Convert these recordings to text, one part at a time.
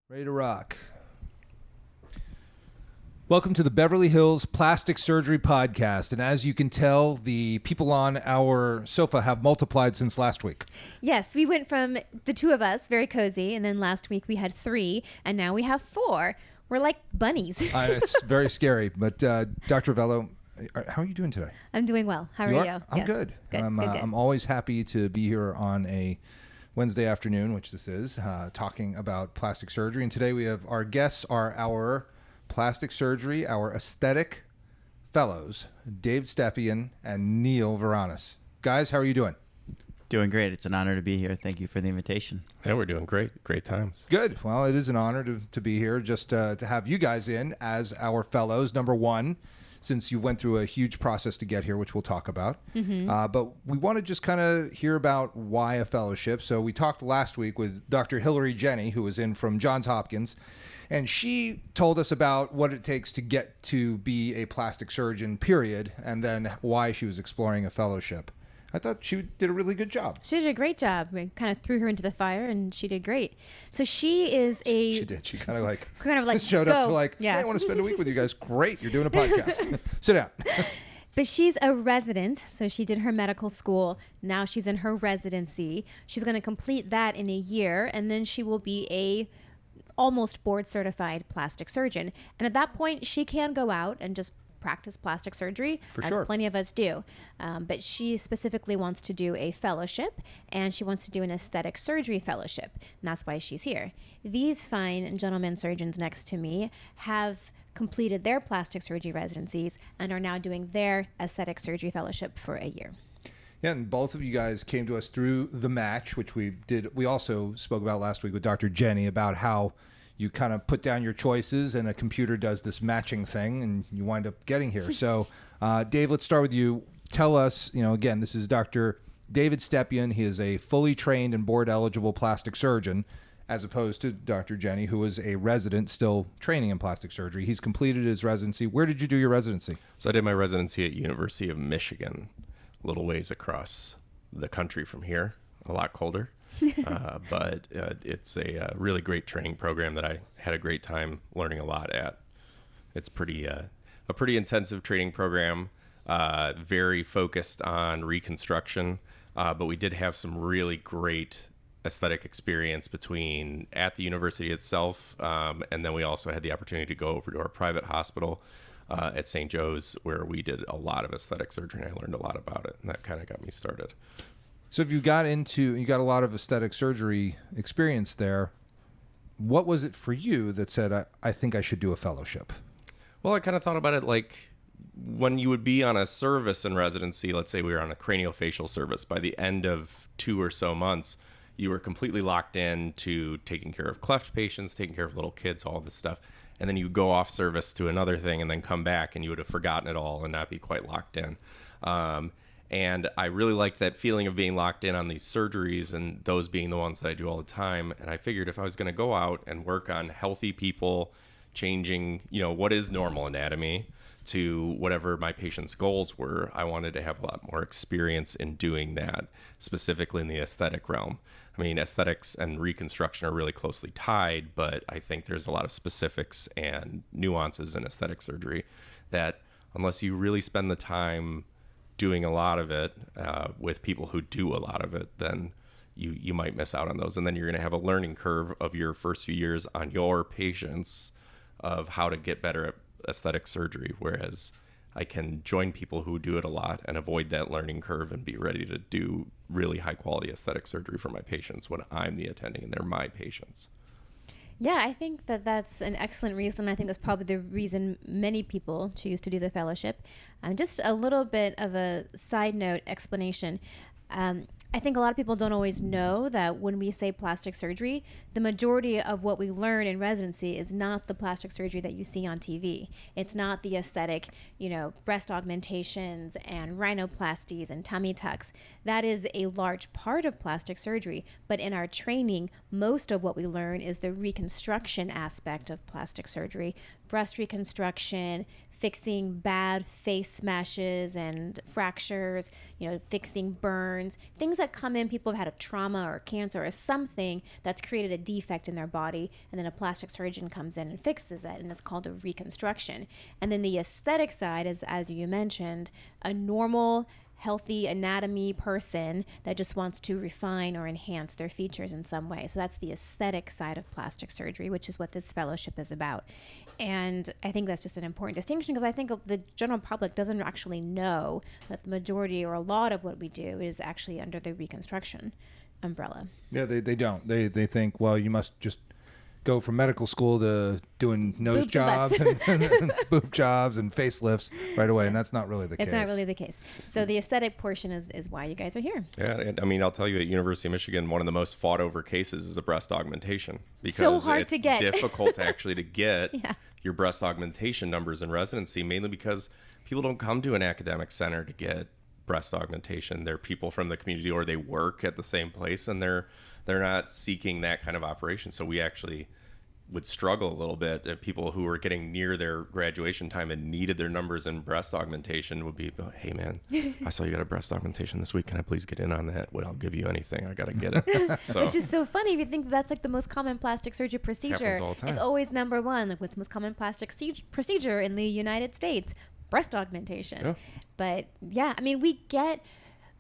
Ready to rock. Welcome to the Beverly Hills Plastic Surgery Podcast. And as you can tell, the people on our sofa have multiplied since last week. Yes, we went from the two of us, very cozy, and then last week we had 3, and now we have 4. We're like bunnies. It's very scary. But Dr. Rovelo, how are you doing today? I'm doing well. How are you? I'm good. Good, I'm, good. I'm always happy to be here on a Wednesday afternoon, which this is, talking about plastic surgery. And today we have our guests are our plastic surgery, our aesthetic fellows, Dave Stepien and Neil Varanis. Guys, how are you doing? Doing great. It's an honor to be here. Thank you for the invitation. Yeah, we're doing great. Great times. Good. Well, it is an honor to be here, just to have you guys in as our fellows. Number one, since you went through a huge process to get here, which we'll talk about. But we want to just kind of hear about why a fellowship. So we talked last week with Dr. Hillary Jenny, who was in from Johns Hopkins, and she told us about what it takes to get to be a plastic surgeon, period, and then why she was exploring a fellowship. I thought she did a really good job. She did a great job. We kind of threw her into the fire, and she did great. So she is a... She did. She kind of like showed go. up to like, Yeah. Hey, I want to spend a week with you guys. Great. You're doing a podcast. Sit down. But she's a resident, so she did her medical school. Now she's in her residency. She's going to complete that in a year, and then she will be a almost board certified plastic surgeon. And at that point, she can go out and just practice plastic surgery, as plenty of us do. But she specifically wants to do a fellowship, and she wants to do an aesthetic surgery fellowship. And that's why she's here. These fine gentlemen surgeons next to me have completed their plastic surgery residencies and are now doing their aesthetic surgery fellowship for a year. Yeah, and both of you guys came to us through the match, which we did. We also spoke about last week with Dr. Jenny about how you kind of put down your choices and a computer does this matching thing and you wind up getting here. So, Dave, let's start with you. Tell us, again, this is Dr. David Stepien. He is a fully trained and board eligible plastic surgeon, as opposed to Dr. Jenny, who is a resident still training in plastic surgery. He's completed his residency. Where did you do your residency? So I did my residency at University of Michigan, a little ways across the country from here, a lot colder. But it's a really great training program that I had a great time learning a lot at. It's a pretty intensive training program, very focused on reconstruction, but we did have some really great aesthetic experience between at the university itself, and then we also had the opportunity to go over to our private hospital at St. Joe's, where we did a lot of aesthetic surgery, and I learned a lot about it, and that kind of got me started. So if you got a lot of aesthetic surgery experience there, what was it for you that said, I think I should do a fellowship? Well, I kind of thought about it like when you would be on a service in residency. Let's say we were on a craniofacial service. By the end of 2 or so months, you were completely locked in to taking care of cleft patients, taking care of little kids, all this stuff. And then you go off service to another thing and then come back and you would have forgotten it all and not be quite locked in. And I really liked that feeling of being locked in on these surgeries and those being the ones that I do all the time. And I figured if I was going to go out and work on healthy people, changing, what is normal anatomy to whatever my patient's goals were, I wanted to have a lot more experience in doing that, specifically in the aesthetic realm. I mean, aesthetics and reconstruction are really closely tied, but I think there's a lot of specifics and nuances in aesthetic surgery that unless you really spend the time doing a lot of it with people who do a lot of it, then you might miss out on those. And then you're going to have a learning curve of your first few years on your patients of how to get better at aesthetic surgery. Whereas I can join people who do it a lot and avoid that learning curve and be ready to do really high quality aesthetic surgery for my patients when I'm the attending and they're my patients. Yeah, I think that that's an excellent reason. I think that's probably the reason many people choose to do the fellowship. Just a little bit of a side note explanation. I think a lot of people don't always know that when we say plastic surgery, the majority of what we learn in residency is not the plastic surgery that you see on TV. It's not the aesthetic, breast augmentations and rhinoplasties and tummy tucks. That is a large part of plastic surgery, but in our training, most of what we learn is the reconstruction aspect of plastic surgery, breast reconstruction, fixing bad face smashes and fractures, fixing burns, things that come in. People have had a trauma or cancer or something that's created a defect in their body, and then a plastic surgeon comes in and fixes it, and it's called a reconstruction. And then the aesthetic side is, as you mentioned, a normal, healthy anatomy person that just wants to refine or enhance their features in some way. So that's the aesthetic side of plastic surgery, which is what this fellowship is about. And I think that's just an important distinction, because I think the general public doesn't actually know that the majority or a lot of what we do is actually under the reconstruction umbrella. Yeah, they don't. They think, well, you must just go from medical school to doing nose Boobs jobs and boob jobs and facelifts right away, and that's not really the case. It's not really the case. So the aesthetic portion is why you guys are here. Yeah, and I mean, I'll tell you, at University of Michigan, one of the most fought over cases is a breast augmentation, because So hard it's to get. difficult actually to get Yeah. your breast augmentation numbers in residency, mainly because people don't come to an academic center to get breast augmentation. They're people from the community, or they work at the same place, and they're not seeking that kind of operation. So we actually would struggle a little bit. People who were getting near their graduation time and needed their numbers in breast augmentation would be, hey man, I saw you got a breast augmentation this week. Can I please get in on that? Well, I'll give you anything. I got to get it. So, Which is so funny if you think that's like the most common plastic surgery procedure. Happens all the time. It's always number one. Like, what's the most common plastic procedure in the United States? Breast augmentation. Yeah. But yeah, I mean, we get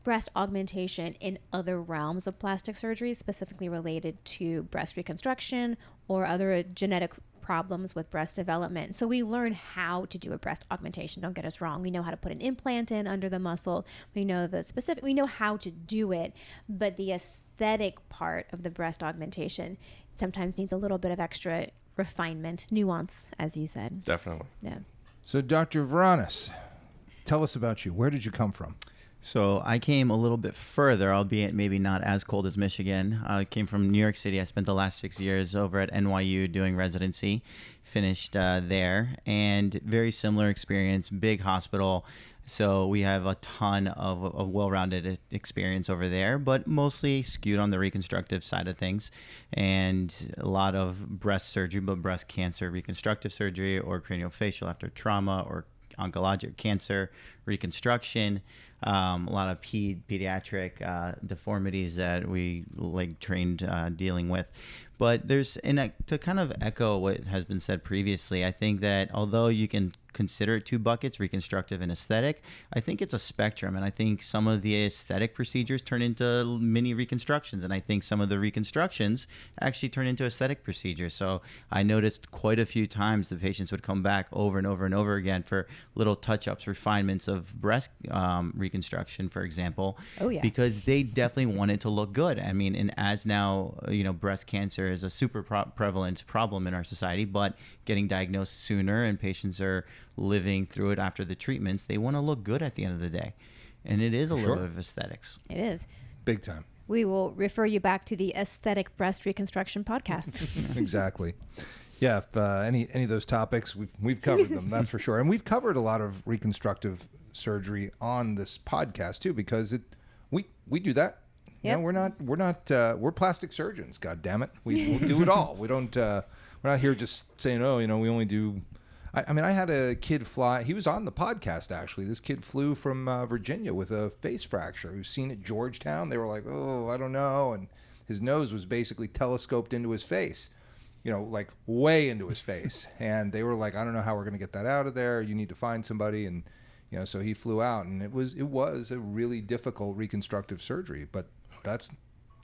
breast augmentation in other realms of plastic surgery, specifically related to breast reconstruction or other genetic problems with breast development. So we learn how to do a breast augmentation. Don't get us wrong. We know how to put an implant in under the muscle. We know we know how to do it, but the aesthetic part of the breast augmentation sometimes needs a little bit of extra refinement, nuance, as you said. definitely. Yeah. So, Dr. Varanis, tell us about you. Where did you come from? So I came a little bit further, albeit maybe not as cold as Michigan. I came from New York City. I spent the last 6 years over at NYU doing residency, finished there, and very similar experience, big hospital. So we have a ton of well-rounded experience over there, but mostly skewed on the reconstructive side of things, and a lot of breast surgery, but breast cancer reconstructive surgery, or craniofacial after trauma, or oncologic cancer reconstruction. A lot of pediatric deformities that we trained dealing with. But to kind of echo what has been said previously, I think that although you can consider it two buckets, reconstructive and aesthetic, I think it's a spectrum. And I think some of the aesthetic procedures turn into mini reconstructions. And I think some of the reconstructions actually turn into aesthetic procedures. So I noticed quite a few times the patients would come back over and over and over again for little touch-ups, refinements of breast reconstruction, for example. Oh, yeah. Because they definitely wanted to look good. I mean, and as now, breast cancer is a super prevalent problem in our society, but getting diagnosed sooner and patients are living through it after the treatments, they want to look good at the end of the day. And it is a little bit of aesthetics. It is. Big time. We will refer you back to the aesthetic breast reconstruction podcast. Exactly. Yeah, if any of those topics, we've covered them, that's for sure. And we've covered a lot of reconstructive surgery on this podcast too, because we do that. Yep. We're plastic surgeons. God damn it, we'll do it all. We don't. We're not here just saying, we only do. I mean, I had a kid fly. He was on the podcast actually. This kid flew from Virginia with a face fracture. He was seen at Georgetown. They were like, oh, I don't know, and his nose was basically telescoped into his face. Like way into his face. And they were like, I don't know how we're going to get that out of there. You need to find somebody. And, so he flew out, and it was a really difficult reconstructive surgery, but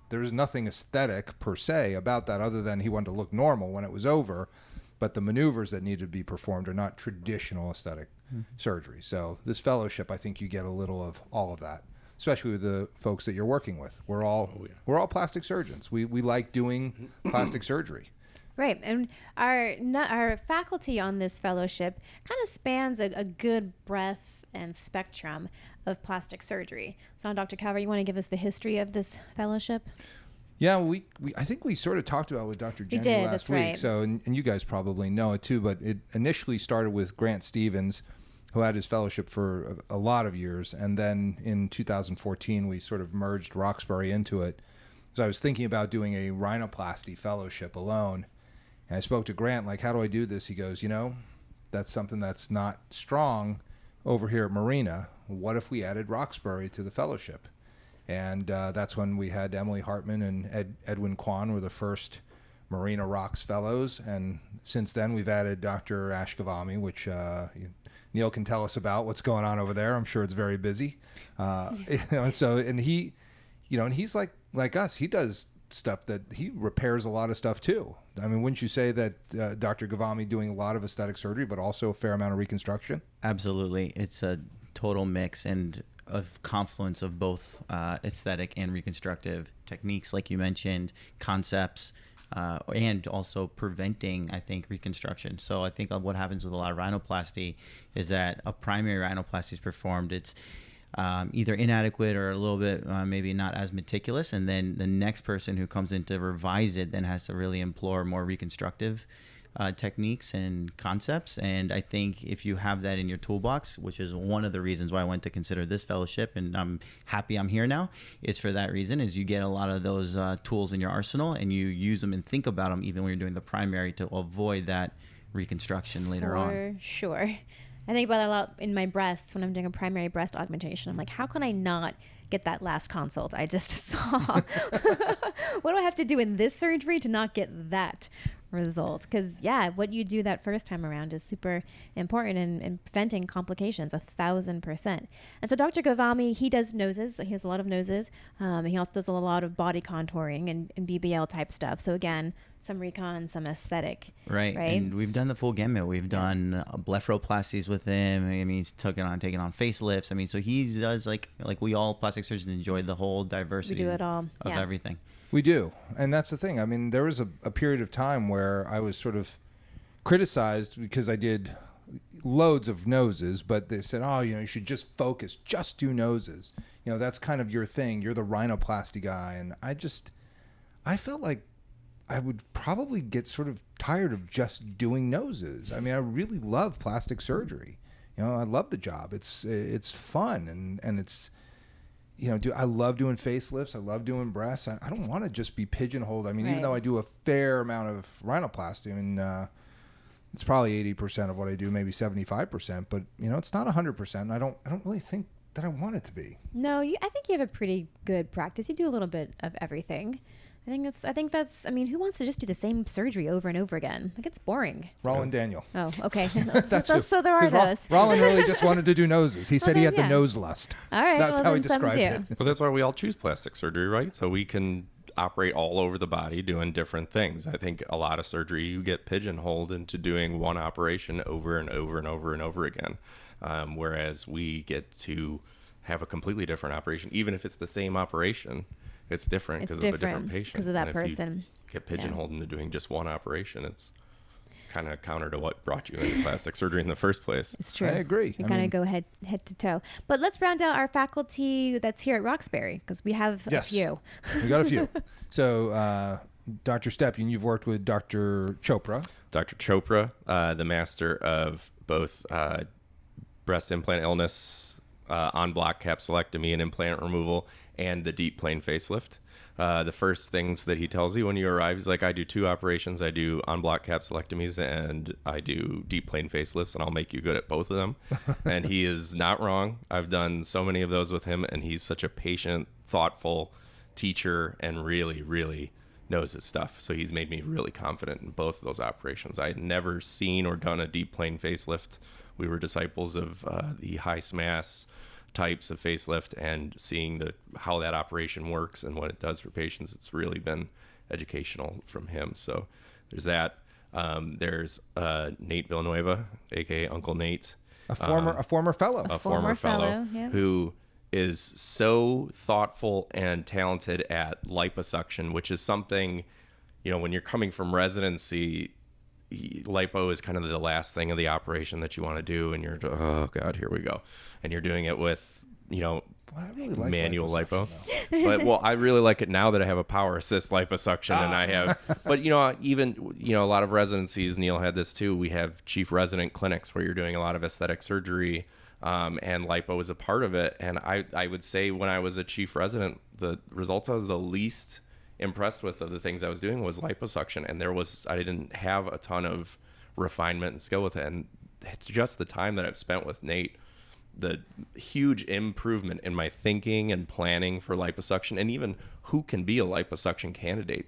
there's nothing aesthetic per se about that other than he wanted to look normal when it was over. But the maneuvers that needed to be performed are not traditional aesthetic surgery. So this fellowship, I think you get a little of all of that, especially with the folks that you're working with. We're all plastic surgeons. We like doing plastic surgery. Right. And our faculty on this fellowship kind of spans a good breadth and spectrum of plastic surgery. So, Dr. Calver, you want to give us the history of this fellowship? Yeah, I think we sort of talked about it with Dr. Jenny last week. Right. So, and you guys probably know it too, but it initially started with Grant Stevens, who had his fellowship for a lot of years. And then in 2014, we sort of merged Roxbury into it. So I was thinking about doing a rhinoplasty fellowship alone. And I spoke to Grant, like, how do I do this? He goes, that's something that's not strong over here at Marina. What if we added Roxbury to the fellowship? And that's when we had Emily Hartman and Edwin Kwan were the first Marina Rocks fellows. And since then, we've added Dr. Ashkavami, which Neil can tell us about what's going on over there. I'm sure it's very busy. And he's like us. He does stuff that he repairs a lot of stuff too. I mean, wouldn't you say that Dr. Gavami doing a lot of aesthetic surgery, but also a fair amount of reconstruction? Absolutely. It's a total mix and a confluence of both aesthetic and reconstructive techniques, like you mentioned, concepts, and also preventing, I think, reconstruction. So I think what happens with a lot of rhinoplasty is that a primary rhinoplasty is performed. It's either inadequate or a little bit maybe not as meticulous, and then the next person who comes in to revise it then has to really implore more reconstructive techniques and concepts. And I think if you have that in your toolbox, which is one of the reasons why I went to consider this fellowship, and I'm happy I'm here now, is for that reason, is you get a lot of those tools in your arsenal and you use them and think about them even when you're doing the primary to avoid that reconstruction later on. For sure. I think about that a lot in my breasts when I'm doing a primary breast augmentation. I'm like, how can I not get that last consult I just saw? What do I have to do in this surgery to not get that result? Because what you do that first time around is super important in preventing complications 1,000%. And so Dr. Gavami, he does noses. He has a lot of noses. He also does a lot of body contouring and BBL type stuff. So again, some recon, some aesthetic. Right. And we've done the full gamut. We've done blepharoplasties with him. I mean, he's taken on facelifts. I mean, so he does like we all plastic surgeons enjoy the whole diversity we do it all. of everything. We do. And that's the thing. I mean, there was a period of time where I was sort of criticized because I did loads of noses, but they said, you should just focus, just do noses. That's kind of your thing. You're the rhinoplasty guy. And I felt like I would probably get sort of tired of just doing noses. I mean, I really love plastic surgery. I love the job. It's fun and it's, I love doing facelifts. I love doing breasts. I don't want to just be pigeonholed. I mean, even though I do a fair amount of rhinoplasty, I mean, it's probably 80% of what I do, maybe 75%, but it's not 100%. And I don't really think that I want it to be. No, I think you have a pretty good practice. You do a little bit of everything. I think that's. I mean, who wants to just do the same surgery over and over again? Like, it's boring. Roland Daniel. Oh, okay. That's so there are those. Roland really just wanted to do noses. He said he had the nose lust. All right. That's how he described it. Well, that's why we all choose plastic surgery, right? So we can operate all over the body doing different things. I think a lot of surgery, you get pigeonholed into doing one operation over and over and over and over again. Whereas we get to have a completely different operation, even if it's the same operation. It's different because of a different patient. Because of that and person. If you get pigeonholed into doing just one operation, it's kind of counter to what brought you into plastic surgery in the first place. It's true. I agree. We kind of go head to toe. But let's round out our faculty that's here at Roxbury, because we have a few. We got a few. So, Dr. Stepien, you've worked with Dr. Chopra. Dr. Chopra, the master of both breast implant illness, on-block capsulectomy and implant removal, and the deep plane facelift. The first things that he tells you when you arrive is like, I do 2 operations. I do on-block capsulectomies and I do deep plane facelifts, and I'll make you good at both of them. And he is not wrong. I've done so many of those with him, and he's such a patient, thoughtful teacher and really, really knows his stuff. So he's made me really confident in both of those operations. I had never seen or done a deep plane facelift. We were disciples of the high SMAS types of facelift, and seeing how that operation works and what it does for patients, it's really been educational from him. So there's that. There's Nate Villanueva, aka Uncle Nate, a former fellow, Yeah. Who is so thoughtful and talented at liposuction, which is something, when you're coming from residency, lipo is kind of the last thing of the operation that you want to do, and you're, oh God, here we go. And you're doing it with, I really like manual lipo. But I really like it now that I have a power assist liposuction, and I have, but even, a lot of residencies, Neil had this too. We have chief resident clinics where you're doing a lot of aesthetic surgery, and lipo is a part of it. And I would say when I was a chief resident, the results I was the least impressed with of the things I was doing was liposuction, and I didn't have a ton of refinement and skill with it, and just the time that I've spent with Nate, the huge improvement in my thinking and planning for liposuction, and even who can be a liposuction candidate.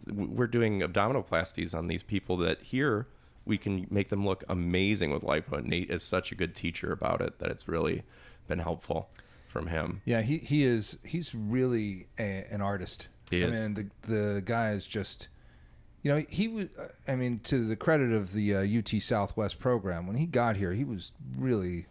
We're doing abdominoplasties on these people that here we can make them look amazing with lipo. And Nate is such a good teacher about it that it's really been helpful from him. Yeah, he's really an artist. He is. I mean, the guy is just, he was, I mean, to the credit of the UT Southwest program, when he got here, he was really,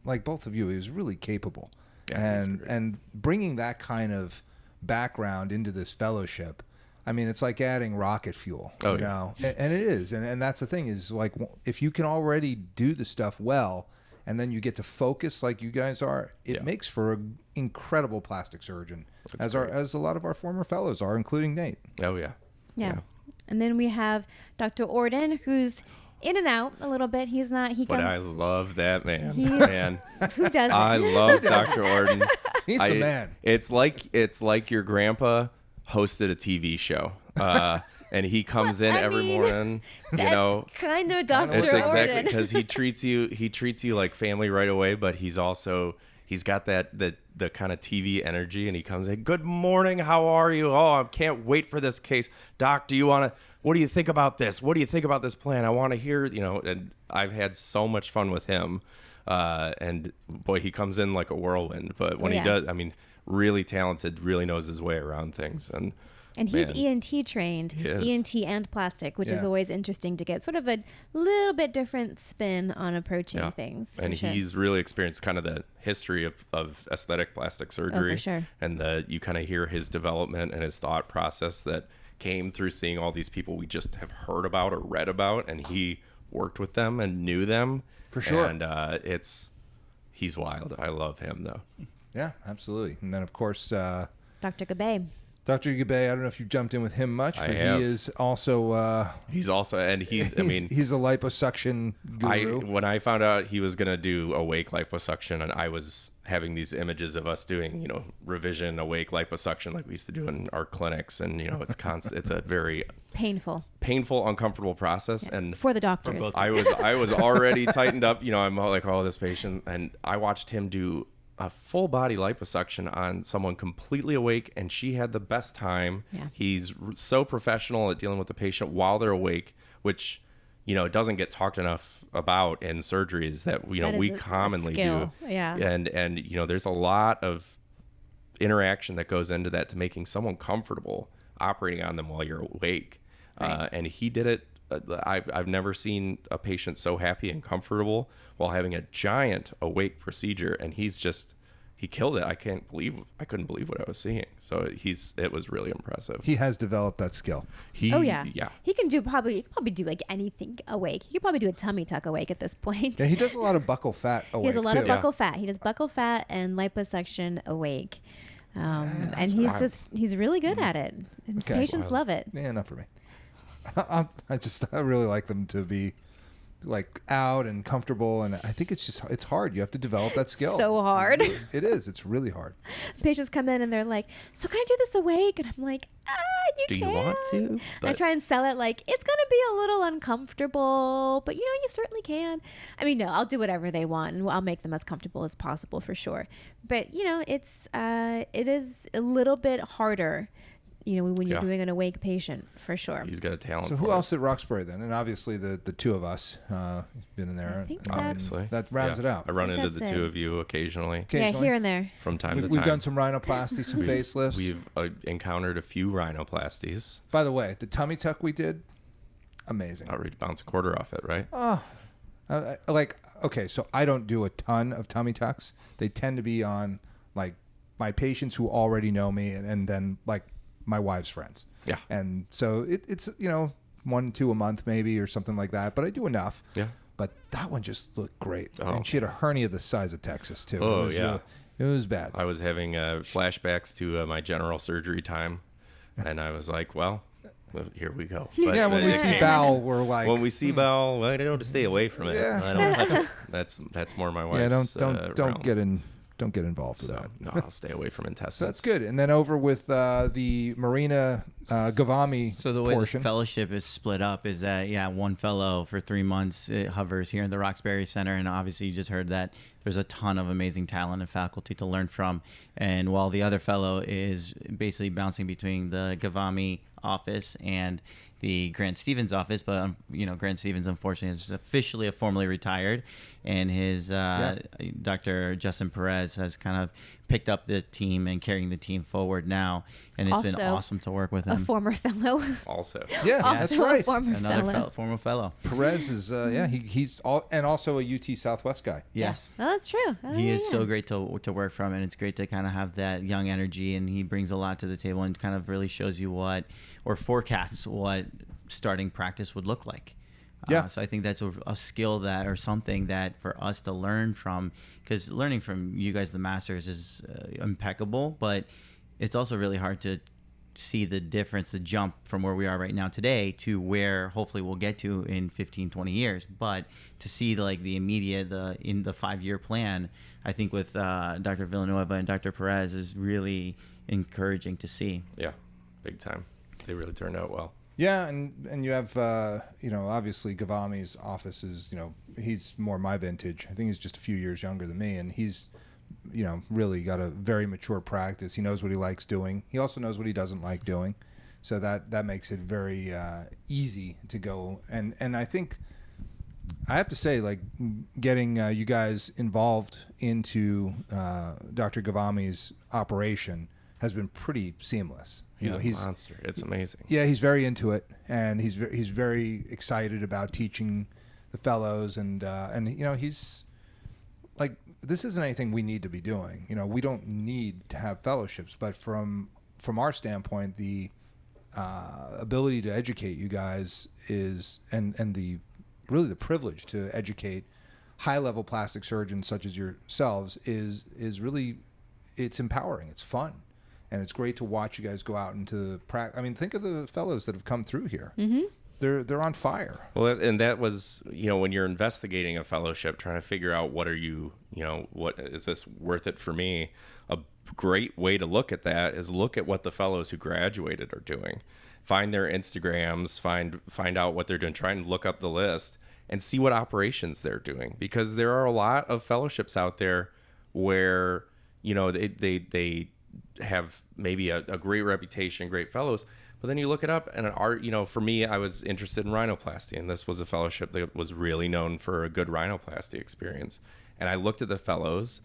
like both of you, he was really capable. Yeah, and bringing that kind of background into this fellowship, I mean, it's like adding rocket fuel, you know, and it is. And that's the thing is, like, if you can already do the stuff well, and then you get to focus like you guys are, it makes for an incredible plastic surgeon, as a lot of our former fellows are, including Nate. Oh, yeah. Yeah. And then we have Dr. Orden, who's in and out a little bit. He's not, he But comes. I love that man. Man. Who doesn't? I love Dr. Orden. He's the man. It's like your grandpa hosted a TV show. And he comes in every morning, That's kind of Dr. It's exactly Orden. because he treats you like family right away, but he's got the kind of TV energy, and he comes in, good morning, how are you? Oh, I can't wait for this case. Doc, what do you think about this? What do you think about this plan? I want to hear, and I've had so much fun with him. And boy, he comes in like a whirlwind, but when he does, I mean, really talented, really knows his way around things. And he's ENT trained, ENT and plastic, which is always interesting to get sort of a little bit different spin on approaching things. And he's really experienced kind of the history of aesthetic plastic surgery. Oh, for sure. And you kind of hear his development and his thought process that came through seeing all these people we just have heard about or read about, and he worked with them and knew them. For sure. And he's wild. I love him, though. Yeah, absolutely. And then, of course, Dr. Gabay. Dr. Gabay, I don't know if you jumped in with him much, but he is also... he's a liposuction guru. When I found out he was going to do awake liposuction, and I was having these images of us doing, revision awake liposuction like we used to do in our clinics, and, it's constant. It's a very painful, uncomfortable process. And for the doctors. I was already tightened up. I'm like, oh, this patient, and I watched him do a full body liposuction on someone completely awake, and she had the best time. Yeah. He's so professional at dealing with the patient while they're awake, which doesn't get talked enough about in surgeries that we commonly do. Yeah. And there's a lot of interaction that goes into that to making someone comfortable operating on them while you're awake. Right. And he did it. I've never seen a patient so happy and comfortable while having a giant awake procedure, and he killed it. I couldn't believe what I was seeing. So it was really impressive. He has developed that skill. He can probably do like anything awake. He could probably do a tummy tuck awake at this point. Yeah, he does a lot of buccal fat awake. He has a lot of too. buccal fat. He does buccal fat and liposuction awake. And he's really good at it. And his patients love it. Yeah, not for me. I really like them to be like out and comfortable, and I think it's hard. You have to develop that skill. So hard. It is. It's really hard. Patients come in and they're like, "So can I do this awake?" And I'm like, "You can." Do you want to? I try and sell it like it's gonna be a little uncomfortable, but you certainly can. I mean, no, I'll do whatever they want, and I'll make them as comfortable as possible for sure. But it is a little bit harder. When you're doing an awake patient, for sure. He's got a talent. So who else at Roxbury then? And obviously the two of us been in there. I think obviously that rounds it out. I run into the two of you occasionally. Yeah, here and there. From time to time. We've done some rhinoplasty, some facelifts. We've encountered a few rhinoplasties. By the way, the tummy tuck we did, amazing. I'll bounce a quarter off it, right? Okay, so I don't do a ton of tummy tucks. They tend to be on like my patients who already know me, and then like my wife's friends. Yeah. And so it's 1-2 a month maybe or something like that, but I do enough. Yeah. But that one just looked great. Oh. And she had a hernia the size of Texas too. Oh, yeah. It was bad. I was having flashbacks to my general surgery time, and I was like, well, here we go. But, yeah, when we see bowel, we're like... When we see bowel, I don't have to stay away from it. Yeah. I don't. That's more my wife's don't realm. get in don't get involved with So that. no, I'll stay away from intestines. So that's good. And then over with the Marina Gavami So the way portion. the fellowship is split up is that, one fellow for 3 months, it hovers here in the Roxbury Center. And obviously you just heard that there's a ton of amazing talent and faculty to learn from. And while the other fellow is basically bouncing between the Gavami office and the Grant Stevens office, but Grant Stevens unfortunately is officially formally retired, and his Dr. Justin Perez has kind of picked up the team and carrying the team forward now, and it's been Also, awesome to work with A him. former fellow. Also. Yeah, Also that's a right. former Another fellow. former fellow. Perez is he's all, and also a UT Southwest guy. Yes. Oh, that's true. Oh, He is yeah. so great to work from, and it's great to kind of have that young energy, and he brings a lot to the table and kind of really shows you or forecasts what starting practice would look like. Yeah. So I think that's a skill that, or something that for us to learn from, because learning from you guys, the masters, is impeccable, but it's also really hard to see the difference, the jump from where we are right now today to where hopefully we'll get to in 15, 20 years. But to see like the immediate, in the 5-year plan, I think with Dr. Villanueva and Dr. Perez is really encouraging to see. Yeah, big time. They really turned out well. Yeah, and you have obviously Gavami's office is he's more my vintage. I think he's just a few years younger than me, and he's really got a very mature practice. He knows what he likes doing. He also knows what he doesn't like doing, so that makes it very easy to go. And I think I have to say, like, getting you guys involved into Dr. Gavami's operation has been pretty seamless. He's a monster. It's amazing. Yeah, he's very into it, and he's very excited about teaching the fellows, and he's like, this isn't anything we need to be doing. We don't need to have fellowships, but from our standpoint, the ability to educate you guys is, and the really the privilege to educate high-level plastic surgeons such as yourselves is really, it's empowering. It's fun. And it's great to watch you guys go out into practice. I mean, think of the fellows that have come through here. Mm-hmm. They're on fire. Well, and that was, when you're investigating a fellowship, trying to figure out what is this worth it for me? A great way to look at that is look at what the fellows who graduated are doing. Find their Instagrams, find out what they're doing, try and look up the list and see what operations they're doing. Because there are a lot of fellowships out there where, they have maybe a great reputation, great fellows, but then you look it up and for me, I was interested in rhinoplasty, and this was a fellowship that was really known for a good rhinoplasty experience. And I looked at the fellows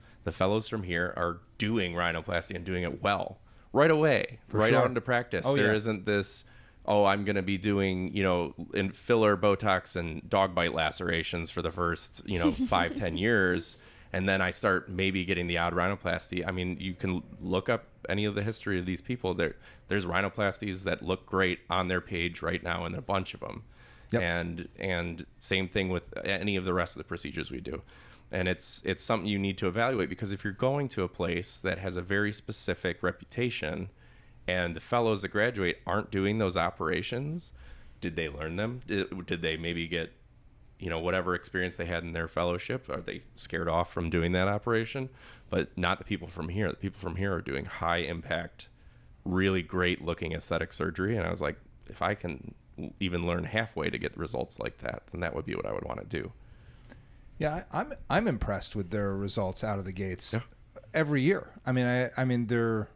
from here are doing rhinoplasty and doing it well right away, Sure. out into practice. There isn't this, I'm going to be doing, in filler, Botox, and dog bite lacerations for the first, 5-10 years. And then I start maybe getting the odd rhinoplasty. I mean, you can look up any of the history of these people. There's rhinoplasties that look great on their page right now, and there are a bunch of them. Yep. And same thing with any of the rest of the procedures we do. And it's something you need to evaluate, because if you're going to a place that has a very specific reputation and the fellows that graduate aren't doing those operations, did they learn them? Did they maybe get whatever experience they had in their fellowship? Are they scared off from doing that operation? But not the people from here. The people from here are doing high impact, really great looking aesthetic surgery. And I was like, if I can even learn halfway to get results like that, then that would be what I would want to do. Yeah, I'm impressed with their results out of the gates every year. I mean, they're,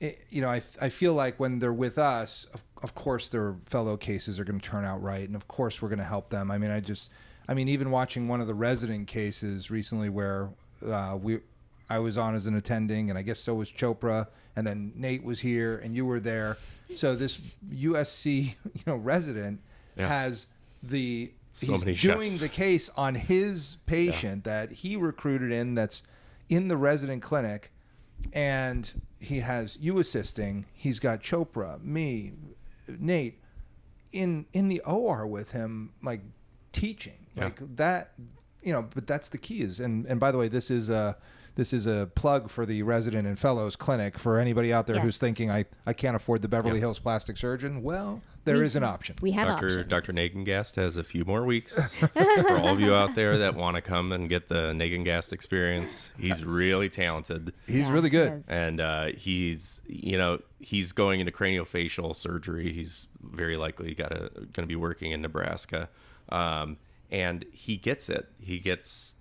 I feel like when they're with us, of course their fellow cases are going to turn out right, and of course we're going to help them. I mean, even watching one of the resident cases recently where I was on as an attending, and I guess so was Chopra, and then Nate was here, and you were there. So this USC resident has he's doing the case on his patient that he recruited in, that's in the resident clinic, and he has you assisting. He's got Chopra, me, Nate in the OR with him, like teaching like that. But that's the key is, and by the way, this is this is a plug for the Resident and Fellows Clinic for anybody out there Yes. who's thinking, I can't afford the Beverly Yep. Hills plastic surgeon. Well, there is an option. We have options. Dr. Nagengast has a few more weeks for all of you out there that want to come and get the Nagengast experience. He's really talented. He's Yeah, really he good. is. And he's going into craniofacial surgery. He's very likely going to be working in Nebraska, and he gets it. He gets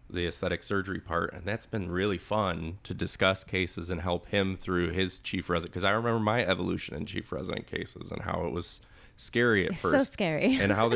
the aesthetic surgery part, and that's been really fun to discuss cases and help him through his chief resident. Because I remember my evolution in chief resident cases and how it was scary at It's first, so scary. and how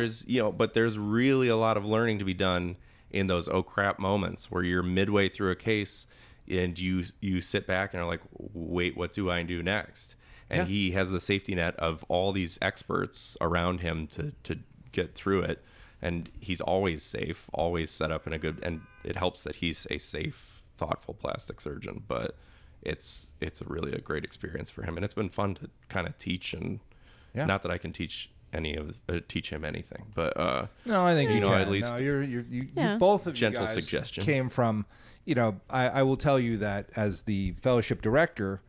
but there's really a lot of learning to be done in those oh crap moments where you're midway through a case and you sit back and are like, wait, what do I do next? And Yeah. he has the safety net of all these experts around him to get through it. And he's always safe, always set up in a good, and it helps that he's a safe, thoughtful plastic surgeon. But it's really a great experience for him, and it's been fun to kind of teach. And Yeah. not that I can teach teach him anything, but No, I think you know, can. at least no, you Yeah. both of gentle you guys suggestion. came from. I will tell you that as the fellowship director,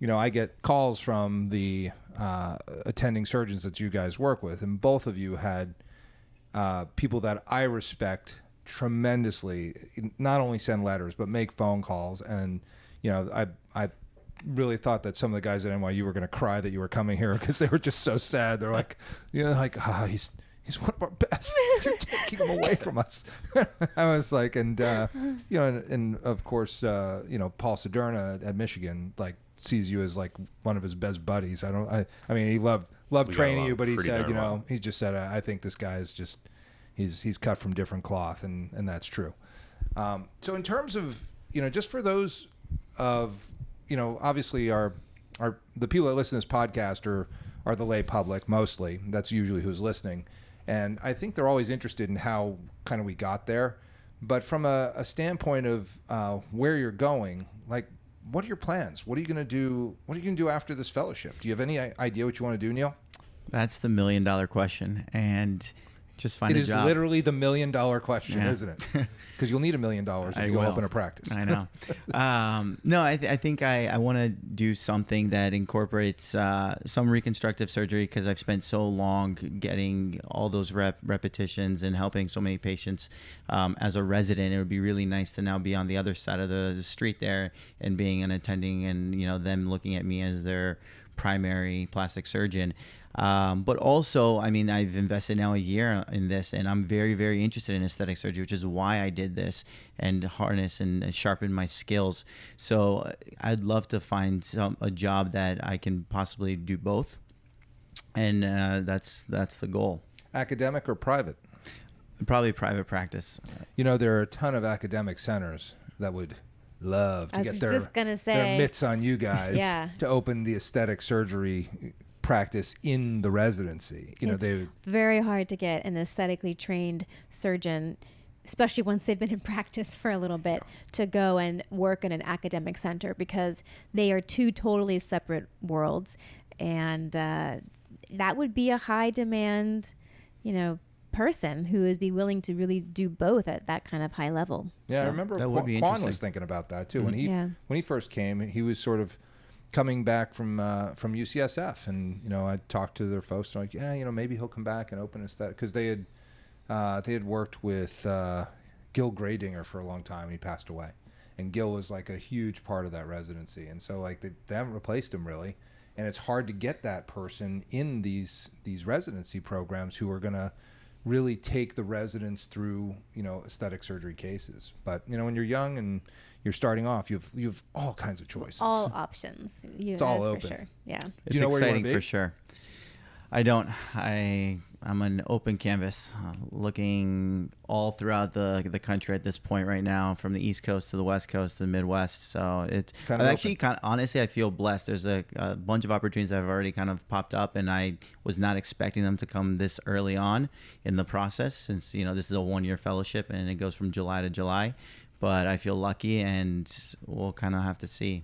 I get calls from the attending surgeons that you guys work with, and both of you had people that I respect tremendously. Not only send letters, but make phone calls, and I really thought that some of the guys at NYU were going to cry that you were coming here because they were just so sad. They're like, he's one of our best. You're taking him away from us. I was like, and of course, Paul Soderna at Michigan, like, sees you as like one of his best buddies. I mean, he loved We got training along you, but he pretty said, darn well. he just said, I think this guy is just, he's cut from different cloth, and that's true. So in terms of, just for those of, obviously the people that listen to this podcast are the lay public mostly. That's usually who's listening. And I think they're always interested in how kind of we got there. But from a standpoint of where you're going, like, what are your plans? What are you going to do? What are you going to do after this fellowship? Do you have any idea what you want to do, Neil? That's the $1 million question, and just find It a is job. literally the $1 million question, Yeah. isn't it? Because you'll need $1 million if I you go will. open a practice. I know. No, I think I want to do something that incorporates some reconstructive surgery, because I've spent so long getting all those repetitions and helping so many patients as a resident. It would be really nice to now be on the other side of the street there and being an attending, and them looking at me as their primary plastic surgeon. But also, I mean, I've invested now a year in this, and I'm very, very interested in aesthetic surgery, which is why I did this, and harness and sharpen my skills. So I'd love to find a job that I can possibly do both, and that's the goal. Academic or private? Probably private practice. There are a ton of academic centers that would love to I get was their just gonna say. their mitts on you guys Yeah. to open the aesthetic surgery practice in the residency. It's very hard to get an aesthetically trained surgeon, especially once they've been in practice for a little bit, to go and work in an academic center, because they are two totally separate worlds. And that would be a high demand, person who would be willing to really do both at that kind of high level. Yeah, I So- remember That would be Quan interesting. was thinking about that too. Mhm. When he first came, he was sort of coming back from UCSF, and I talked to their folks. They're like, yeah, maybe he'll come back and open aesthetic, because they had worked with Gil Gradinger for a long time. He passed away, and Gil was like a huge part of that residency, and so like they haven't replaced him really, and it's hard to get that person in these residency programs who are gonna really take the residents through aesthetic surgery cases. But when you're young and you're starting off, you've all kinds of choices. All options. It's all for open. sure. Yeah. It's you know where you wanna exciting be? for sure. I don't. I'm an open canvas, looking all throughout the country at this point right now, from the East Coast to the West Coast to the Midwest. So it's Kind of actually honestly, I feel blessed. There's a bunch of opportunities that have already kind of popped up, and I was not expecting them to come this early on in the process, since this is a 1-year fellowship and it goes from July to July. But I feel lucky, and we'll kind of have to see.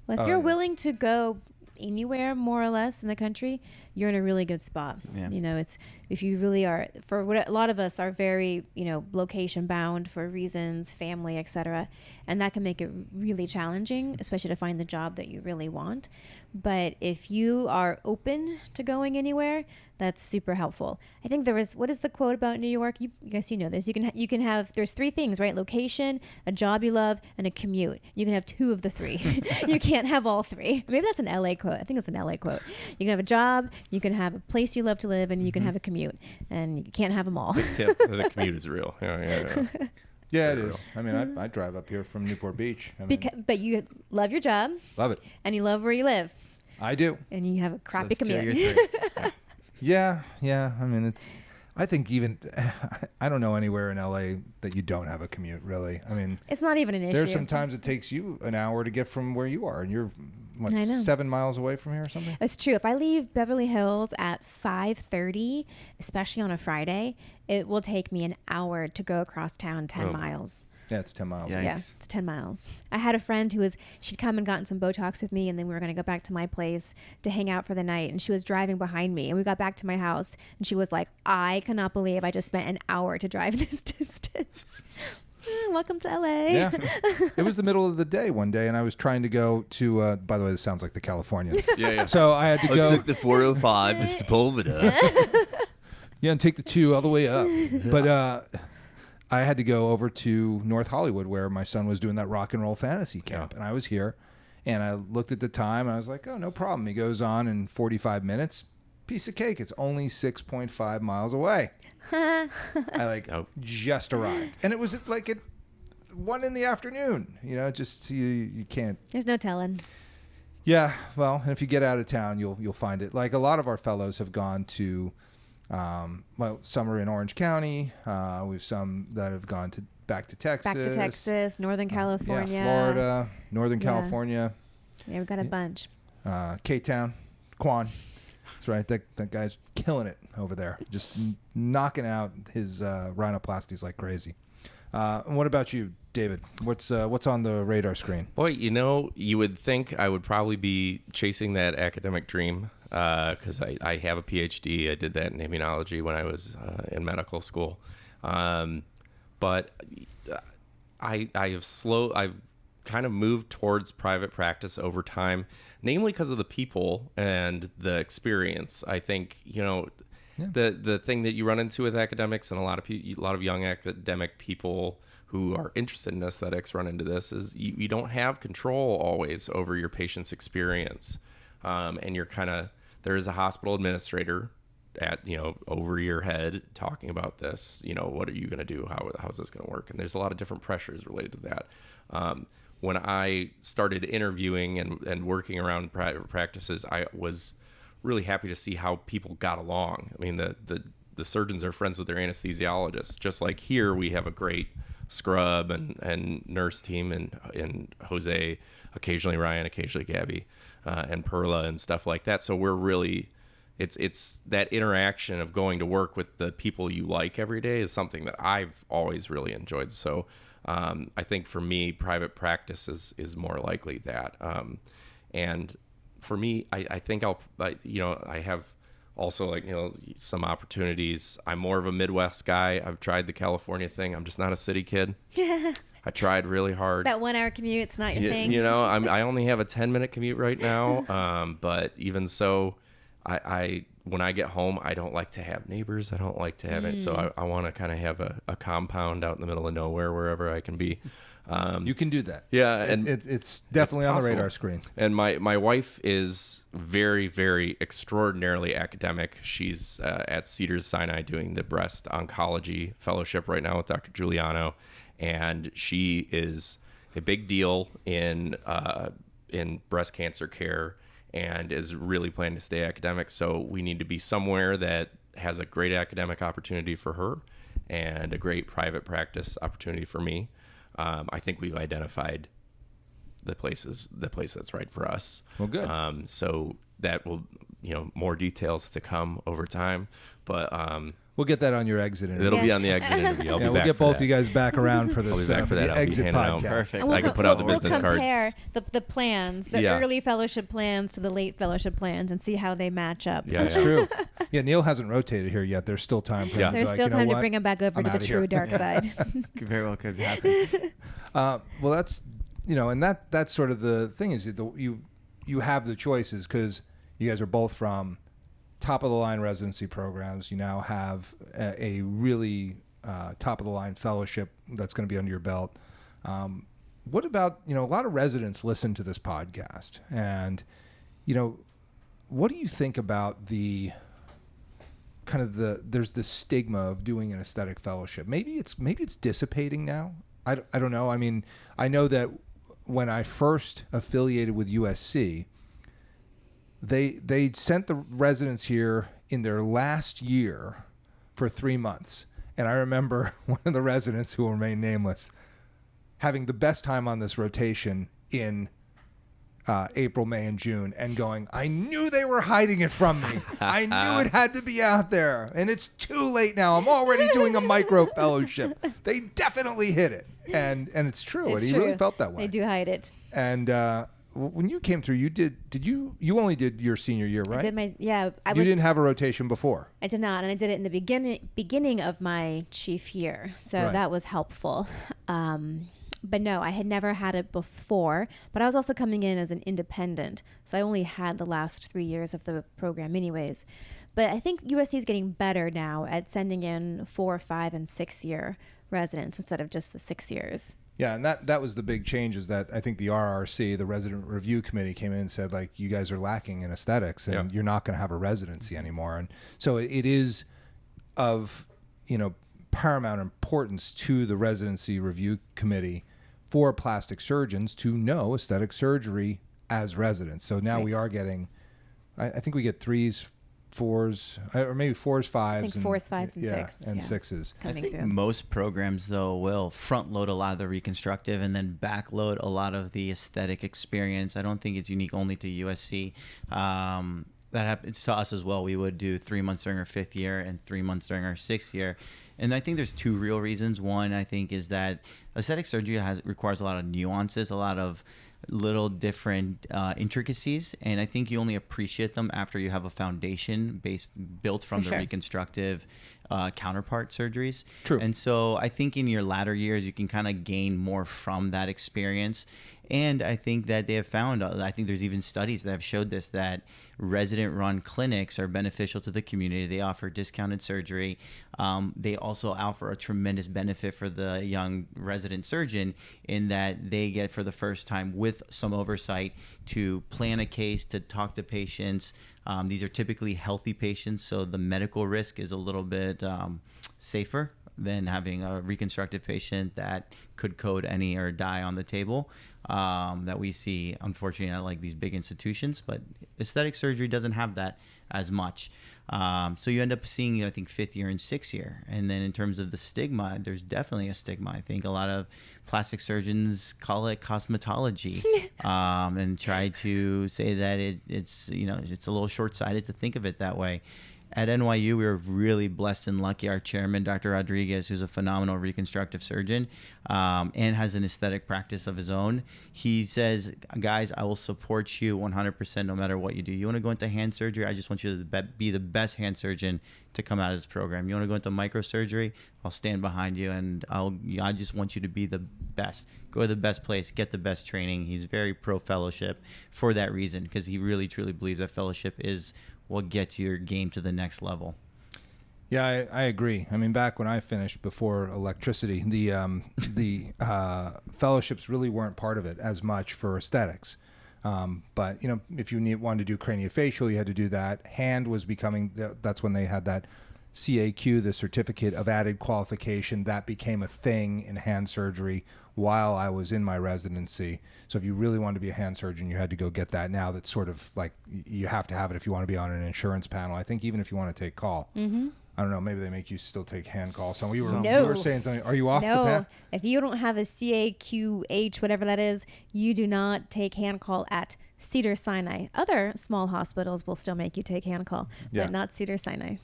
Well, if Oh, you're yeah. willing to go anywhere more or less in the country, you're in a really good spot. Yeah. It's if you really are, for what a lot of us are very, location bound for reasons, family, etc. And that can make it really challenging, especially to find the job that you really want. But if you are open to going anywhere, that's super helpful. I think what is the quote about New York? You guys, you know this. You can have, there's three things, right? Location, a job you love, and a commute. You can have two of the three. You can't have all three. Maybe that's an LA quote. I think it's an LA quote. You can have a job, you can have a place you love to live, and you can have a commute. And you can't have them all. Tip, the commute is real. Yeah. Yeah, it is. I mean, I drive up here from Newport Beach. But you love your job. Love it. And you love where you live. I do. And you have a crappy So that's two of commute. your three. Yeah. I mean, I think even, I don't know anywhere in LA that you don't have a commute, really. I mean, It's not even an issue. there's sometimes it takes you an hour to get from where you are, and you're, I know. 7 miles away from here or something? It's true. If I leave Beverly Hills at 5:30, especially on a Friday, it will take me an hour to go across town 10 miles. Yeah, it's 10 miles. Yeah. away. Yeah, Yikes. it's 10 miles. I had a friend she'd come and gotten some Botox with me, and then we were going to go back to my place to hang out for the night. And she was driving behind me, and we got back to my house, and she was like, I cannot believe I just spent an hour to drive this distance. Welcome to LA. Yeah. It was the middle of the day one day, and I was trying to go to, by the way, this sounds like the Californians. Yeah. So I had to I go. took the 405 to Sepulveda. Yeah, and take the 2 all the way up. But I had to go over to North Hollywood where my son was doing that rock and roll fantasy camp. And I was here, and I looked at the time, and I was like, oh, no problem. He goes on in 45 minutes. Piece of cake. It's only 6.5 miles away. I just arrived. And it was like at 1 in the afternoon. Just you can't. There's no telling. Yeah, well, and if you get out of town, you'll find it. Like a lot of our fellows have gone to, some are in Orange County. We've some that have gone back to Texas. Back to Texas, Northern California. Yeah, Florida, Northern Yeah. California. Yeah, we've got a bunch. K-Town, Quan. That's right. That guy's killing it over there. Just knocking out his rhinoplasties like crazy. And what about you, David? What's on the radar screen? Boy, you would think I would probably be chasing that academic dream because I have a PhD. I did that in immunology when I was in medical school. But I've kind of moved towards private practice over time, namely because of the people and the experience. I think, the thing that you run into with academics, and a lot of young academic people who are interested in aesthetics run into this, is you don't have control always over your patient's experience. And you're there is a hospital administrator at, over your head talking about this, what are you going to do? How's this going to work? And there's a lot of different pressures related to that. When I started interviewing and working around private practices, I was really happy to see how people got along. I mean, the surgeons are friends with their anesthesiologists. Just like here, we have a great scrub and nurse team, and Jose, occasionally Ryan, occasionally Gabby, and Perla and stuff like that. So we're really, it's that interaction of going to work with the people you like every day is something that I've always really enjoyed. So I think for me, private practice is more likely that. And for me, I think I have also some opportunities. I'm more of a Midwest guy. I've tried the California thing. I'm just not a city kid. I tried really hard. That 1 hour commute, it's not your thing. I only have a 10-minute commute right now. But even so, I when I get home, I don't like to have neighbors. I don't like to have it. So I want to kind of have a compound out in the middle of nowhere, wherever I can be. You can do that. Yeah, and it's definitely on the radar screen. And my wife is very, very extraordinarily academic. She's at Cedars-Sinai doing the breast oncology fellowship right now with Dr. Giuliano, and she is a big deal in breast cancer care and is really planning to stay academic. So we need to be somewhere that has a great academic opportunity for her and a great private practice opportunity for me. I think we've identified the place that's right for us. Well, good. So that will, more details to come over time. But We'll get that on your exit interview. It'll be on the exit interview. I'll be We'll back get for both that. of you guys back around for this. I'll be back for that. The I'll be exit handing out. podcast. Perfect. And I can put out the we'll business cards. compare the plans, the Yeah. early fellowship plans to the late fellowship plans, and see how they match up. Yeah, That's yeah. true. Yeah, Neil hasn't rotated here yet. There's still time for him Yeah. to be There's like, still you know time to what? bring him back over I'm to the outta true here. dark side. Could very well could happen. Well, that's and that's sort of the thing is that you have the choices because you guys are both from top of the line residency programs. You now have a really top of the line fellowship that's going to be under your belt. What about a lot of residents listen to this podcast, and what do you think about the kind of there's this stigma of doing an aesthetic fellowship? Maybe it's dissipating now. I don't know. I mean, I know that when I first affiliated with USC, they sent the residents here in their last year for 3 months. And I remember one of the residents, who will remain nameless, having the best time on this rotation in April, May, and June, and going, I knew they were hiding it from me. I knew it had to be out there. And it's too late now. I'm already doing a micro fellowship. They definitely hit it. And it's true. It's and he true. really felt that way. They do hide it. And when you came through, you only did your senior year, right? I did you didn't have a rotation before. I did not, and I did it in the beginning of my chief year, so Right. that was helpful. But no, I had never had it before, but I was also coming in as an independent, so I only had the last 3 years of the program anyways. But I think USC is getting better now at sending in 4, 5, and 6 year residents instead of just the 6 years. Yeah, and that was the big change, is that I think the RRC, the Resident Review Committee, came in and said, like, you guys are lacking in aesthetics, and you're not going to have a residency anymore. And so it is of paramount importance to the Residency Review Committee for plastic surgeons to know aesthetic surgery as residents. So now we are getting, I think we get 3s, 4s, or maybe 4s, 5s. I think 4s, 5s, and 6s. And yeah. 6s. I Coming think through. most programs, though, will front load a lot of the reconstructive and then back load a lot of the aesthetic experience. I don't think it's unique only to USC. That happens to us as well. We would do 3 months during our 5th year and 3 months during our 6th year. And I think there's 2 real reasons. One, I think, is that aesthetic surgery requires a lot of nuances, a lot of little different intricacies, and I think you only appreciate them after you have a foundation built from For the sure. reconstructive counterpart surgeries. True. And so I think in your latter years you can kind of gain more from that experience. And I think that they have found, I think there's even studies that have showed this, that resident-run clinics are beneficial to the community. They offer discounted surgery. They also offer a tremendous benefit for the young resident surgeon in that they get, for the first time, with some oversight, to plan a case, to talk to patients. These are typically healthy patients, so the medical risk is a little bit safer than having a reconstructive patient that could code any or die on the table that we see, unfortunately, at like these big institutions. But aesthetic surgery doesn't have that as much. So you end up seeing, I think, 5th year and 6th year. And then in terms of the stigma, there's definitely a stigma. I think a lot of plastic surgeons call it cosmetology and try to say that it's a little short-sighted to think of it that way. At NYU, we were really blessed and lucky. Our chairman, Dr. Rodriguez, who's a phenomenal reconstructive surgeon and has an aesthetic practice of his own, he says, guys, I will support you 100% no matter what you do. You want to go into hand surgery? I just want you to be the best hand surgeon to come out of this program. You want to go into microsurgery? I'll stand behind you, and I just want you to be the best. Go to the best place, get the best training. He's very pro-fellowship for that reason, because he really, truly believes that fellowship is what gets your game to the next level. Yeah, I agree. I mean, back when I finished before electricity, the fellowships really weren't part of it as much for aesthetics. But if you wanted to do craniofacial, you had to do that. Hand was becoming, that's when they had that CAQ, the certificate of added qualification, that became a thing in hand surgery while I was in my residency. So if you really wanted to be a hand surgeon, you had to go get that. Now that's sort of like, you have to have it if you want to be on an insurance panel. I think even if you want to take call. Mm-hmm. I don't know, maybe they make you still take hand call. So you No. were saying something. Are you off the path? If you don't have a CAQH, whatever that is, you do not take hand call at Cedars-Sinai. Other small hospitals will still make you take hand call, Yeah. but not Cedars-Sinai.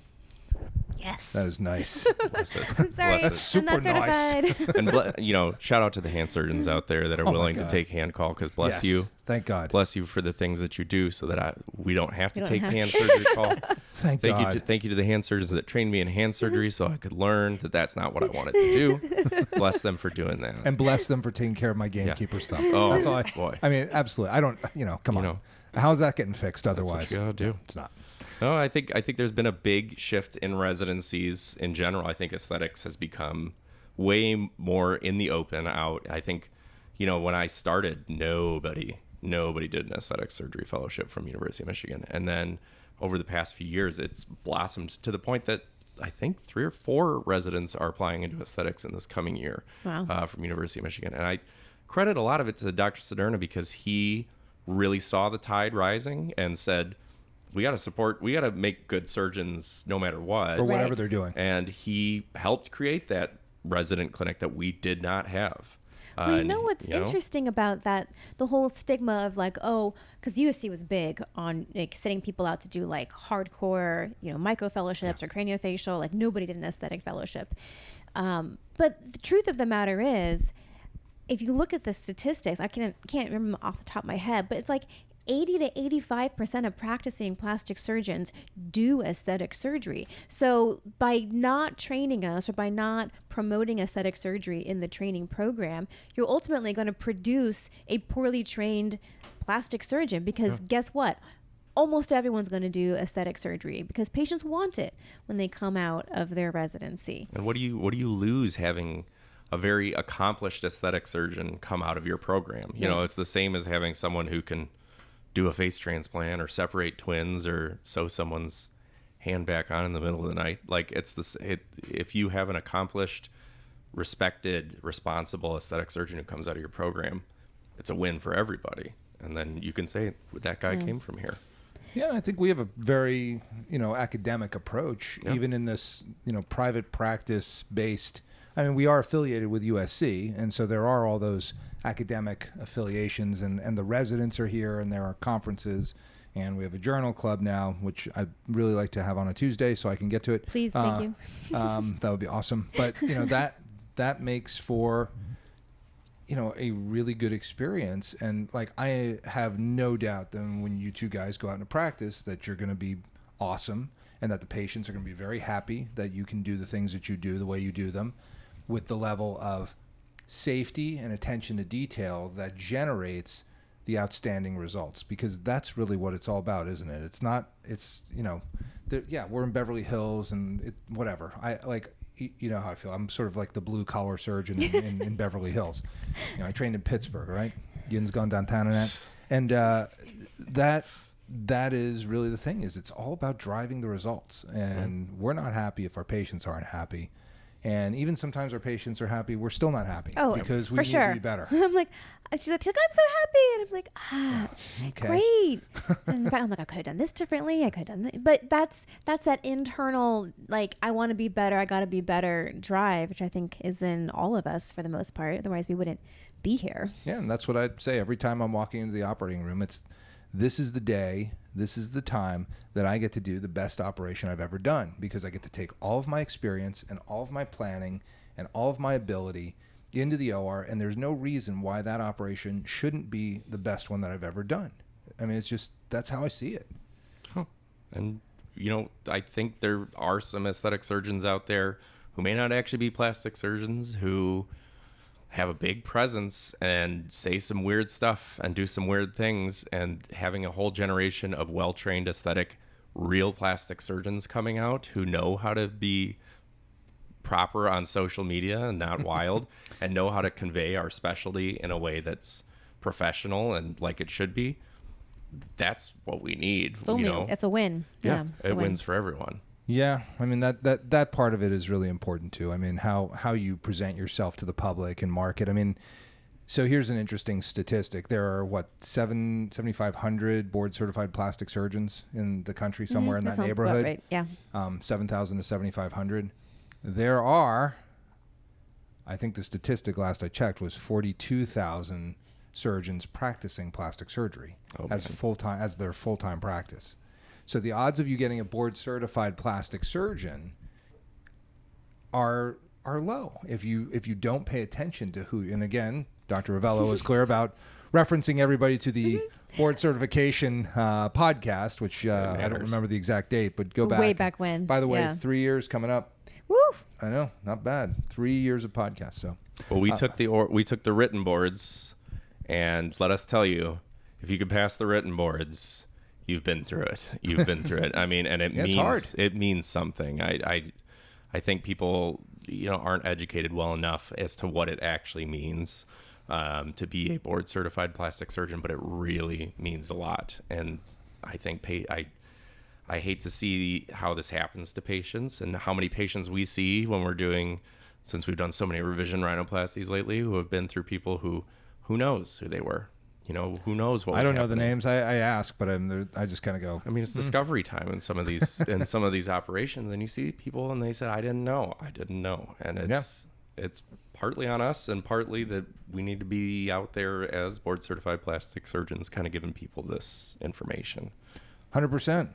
Yes. That is nice. Bless it. Sorry, Bless it. That's super I'm not certified. And shout out to the hand surgeons out there that are Oh my willing to God. take hand call, because bless Yes. you. Thank God. Bless you for the things that you do so that we don't have to You don't take have hand surgery call. Thank God. Thank you to the hand surgeons that trained me in hand surgery so I could learn that that's not what I wanted to do. Bless them for doing that. And bless them for taking care of my gamekeeper stuff. Oh, That's all boy. I mean, absolutely. I don't, come You on. know. How's that getting fixed That's otherwise? what you gotta do. It's not. No, I think there's been a big shift in residencies in general. I think aesthetics has become way more in the open out. I think, when I started, nobody did an aesthetic surgery fellowship from University of Michigan. And then over the past few years, it's blossomed to the point that I think 3 or 4 residents are applying into aesthetics in this coming year. Wow. From University of Michigan. And I credit a lot of it to Dr. Sederna, because he really saw the tide rising and said, we got to make good surgeons no matter what. For whatever Right. they're doing. And he helped create that resident clinic that we did not have. Well, you know what's interesting about that? The whole stigma of because USC was big on sending people out to do hardcore, micro fellowships or craniofacial. Nobody did an aesthetic fellowship. But the truth of the matter is, if you look at the statistics, I can't remember them off the top of my head, but it's 80 to 85% of practicing plastic surgeons do aesthetic surgery. So by not training us or by not promoting aesthetic surgery in the training program, you're ultimately going to produce a poorly trained plastic surgeon, because guess what? Almost everyone's going to do aesthetic surgery because patients want it when they come out of their residency. And what do you lose having a very accomplished aesthetic surgeon come out of your program? It's the same as having someone who can do a face transplant or separate twins or sew someone's hand back on in the middle of the night. If you have an accomplished, respected, responsible aesthetic surgeon who comes out of your program, it's a win for everybody. And then you can say that guy came from here. Yeah, I think we have a very, academic approach, Yeah. even in this, private practice based. I mean, we are affiliated with USC, and so there are all those academic affiliations, and the residents are here, and there are conferences, and we have a journal club now, which I'd really like to have on a Tuesday so I can get to it. Please, thank you. That would be awesome. But, that makes for, a really good experience. And, I have no doubt that when you two guys go out into practice that you're going to be awesome, and that the patients are going to be very happy that you can do the things that you do the way you do them, with the level of safety and attention to detail that generates the outstanding results, because that's really what it's all about, isn't it? It's not, we're in Beverly Hills and whatever. You know how I feel. I'm sort of like the blue collar surgeon in Beverly Hills. I trained in Pittsburgh, right? Yin's gone downtown and that. And that is really the thing, is it's all about driving the results. And we're not happy if our patients aren't happy. And even sometimes our patients are happy, we're still not happy because we for need sure. to be better. I'm she's like, I'm so happy. And I'm like, Okay. great. And in fact, I'm like, I could have done this differently. I could have done that. But that's that internal, I want to be better. I got to be better drive, which I think is in all of us for the most part. Otherwise we wouldn't be here. Yeah, and that's what I'd say every time I'm walking into the operating room. This is the day, this is the time that I get to do the best operation I've ever done, because I get to take all of my experience and all of my planning and all of my ability into the OR, and there's no reason why that operation shouldn't be the best one that I've ever done. I mean, that's how I see it. Huh. And, I think there are some aesthetic surgeons out there who may not actually be plastic surgeons, who have a big presence and say some weird stuff and do some weird things, and having a whole generation of well-trained aesthetic real plastic surgeons coming out who know how to be proper on social media and not wild, and know how to convey our specialty in a way that's professional and like it should be. That's what we need. It's a win. Yeah, it's it a win. wins for everyone. Yeah, I mean that part of it is really important too. I mean how you present yourself to the public and market. I mean, so here's an interesting statistic. There are 7,500 board certified plastic surgeons in the country, somewhere in that sounds about neighborhood. right. Yeah. 7,000 to 7,500. There are, I think the statistic last I checked was 42,000 surgeons practicing plastic surgery as their full-time practice. So the odds of you getting a board certified plastic surgeon are low if you don't pay attention to who. And again, Dr. Rovelo is clear about referencing everybody to the board certification podcast, which I don't remember the exact date, but go back. Way back when. By the way, Yeah. 3 years coming up. Woo! I know, not bad. 3 years of podcast. So, Well, we took the written boards, and let us tell you, if you could pass the written boards, you've been through it. You've been through it. I mean, and it it's means hard. it means something. I think people aren't educated well enough as to what it actually means to be a board certified plastic surgeon, but it really means a lot. And I think I hate to see how this happens to patients and how many patients we see when we're doing, since we've done so many revision rhinoplasties lately, who have been through people who knows who they were, who knows what was I don't know the happening. names. I ask, but I just kind of go. I mean, it's discovery time in some of these operations, and you see people and they said, I didn't know, and it's partly on us and partly that we need to be out there as board certified plastic surgeons, kind of giving people this information. 100%.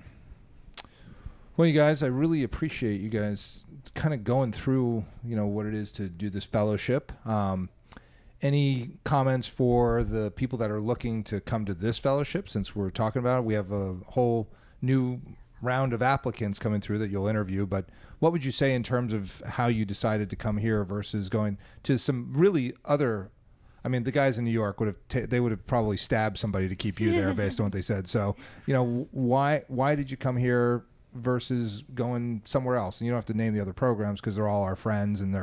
Well, you guys, I really appreciate you guys kind of going through, what it is to do this fellowship. Any comments for the people that are looking to come to this fellowship? Since we're talking about it, we have a whole new round of applicants coming through that you'll interview. But what would you say in terms of how you decided to come here versus going to some really other? I mean, the guys in New York would have probably stabbed somebody to keep you there based on what they said. So, why did you come here versus going somewhere else? And you don't have to name the other programs because they're all our friends, and